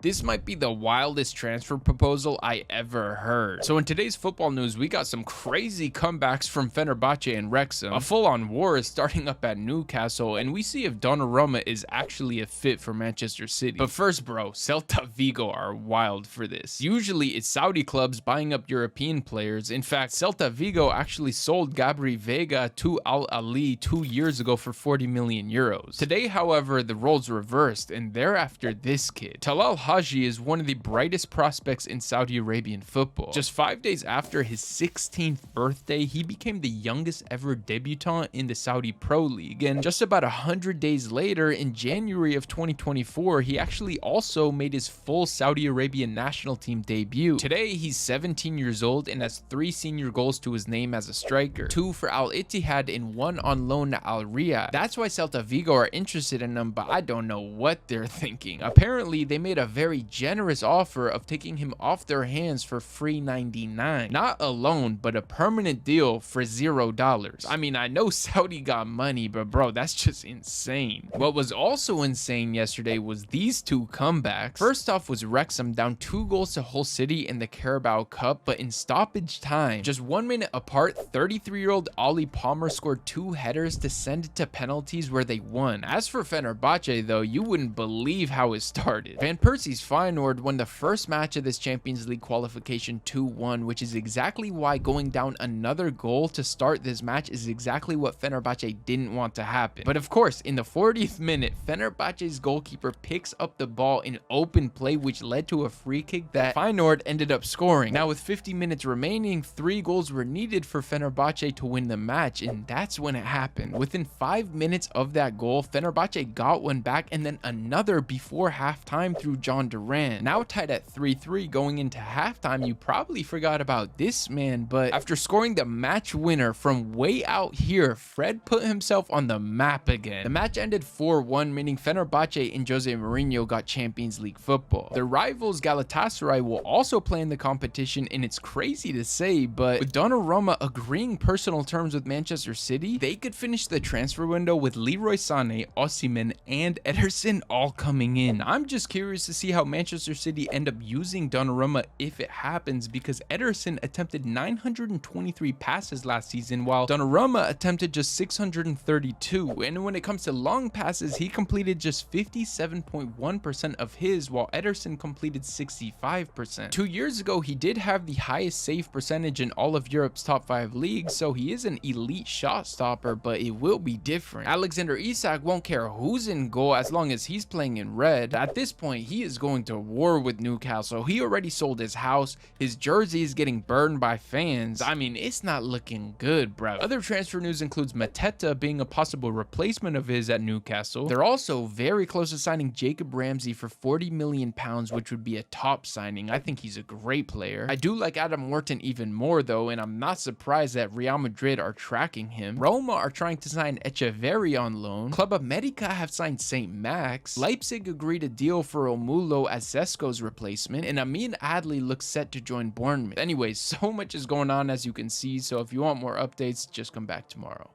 This might be the wildest transfer proposal I ever heard. So in today's football news, we got some crazy comebacks from Fenerbahçe and Wrexham. A full-on war is starting up at Newcastle, and we see if Donnarumma is actually a fit for Manchester City. But first, bro, Celta Vigo are wild for this. Usually, it's Saudi clubs buying up European players. In fact, Celta Vigo actually sold Gabri Veiga to Al Ahly 2 years ago for 40 million euros. Today, however, the roles reversed, and they're after this kid. Talal Haji is one of the brightest prospects in Saudi Arabian football. Just 5 days after his 16th birthday, he became the youngest ever debutant in the Saudi Pro League. And just about 100 days later, in January of 2024, he actually also made his full Saudi Arabian national team debut. Today, he's 17 years old and has 3 senior goals to his name as a striker, 2 for Al Ittihad and 1 on loan to Al Riyadh. That's why Celta Vigo are interested in him, but I don't know what they're thinking. Apparently, they made a very generous offer of taking him off their hands for free 99. Not a loan, but a permanent deal for $0. I mean, I know Saudi got money, but bro, that's just insane. What was also insane yesterday was these 2 comebacks. First off was Wrexham down 2 goals to Hull City in the Carabao Cup, but in stoppage time, just 1 minute apart, 33-year-old Ollie Palmer scored 2 headers to send it to penalties where they won. As for Fenerbahçe though, you wouldn't believe how it started. Van Persie's Feyenoord won the first match of this Champions League qualification 2-1, which is exactly why going down another goal to start this match is exactly what Fenerbahçe didn't want to happen. But of course, in the 40th minute, Fenerbahçe's goalkeeper picks up the ball in open play, which led to a free kick that Feyenoord ended up scoring. Now with 50 minutes remaining, 3 goals were needed for Fenerbahçe to win the match, and that's when it happened. Within 5 minutes of that goal, Fenerbahçe got one back and then another before halftime through Jhon Durán. Now tied at 3-3 going into halftime, you probably forgot about this man, but after scoring the match winner from way out here, Fred put himself on the map again. The match ended 4-1, meaning Fenerbahçe and José Mourinho got Champions League football. Their rivals Galatasaray will also play in the competition, and it's crazy to say, but with Donnarumma agreeing personal terms with Manchester City, they could finish the transfer window with Leroy Sané, Osimhen, and Ederson all coming in. I'm just curious to see how Manchester City end up using Donnarumma if it happens, because Ederson attempted 923 passes last season while Donnarumma attempted just 632, and when it comes to long passes, he completed just 57.1% of his while Ederson completed 65%. 2 years ago, he did have the highest save percentage in all of Europe's top 5 leagues, so he is an elite shot stopper, but it will be different. Alexander Isak won't care who's in goal as long as he's playing in red. At this point, he is going to war with Newcastle. He already sold his house, his jersey is getting burned by fans. I mean, it's not looking good, bro. Other transfer news includes Mateta being a possible replacement of his at Newcastle. They're also very close to signing Jacob Ramsey for £40 million, which would be a top signing. I think he's a great player. I do like Adam Wharton even more though, and I'm not surprised that Real Madrid are tracking him. Roma are trying to sign Echeverri on loan. Club América have signed St. Max. Leipzig agreed a deal for Rômulo as Šeško's replacement, and Amine Adli looks set to join Bournemouth. Anyways, so much is going on as you can see, so if you want more updates, just come back tomorrow.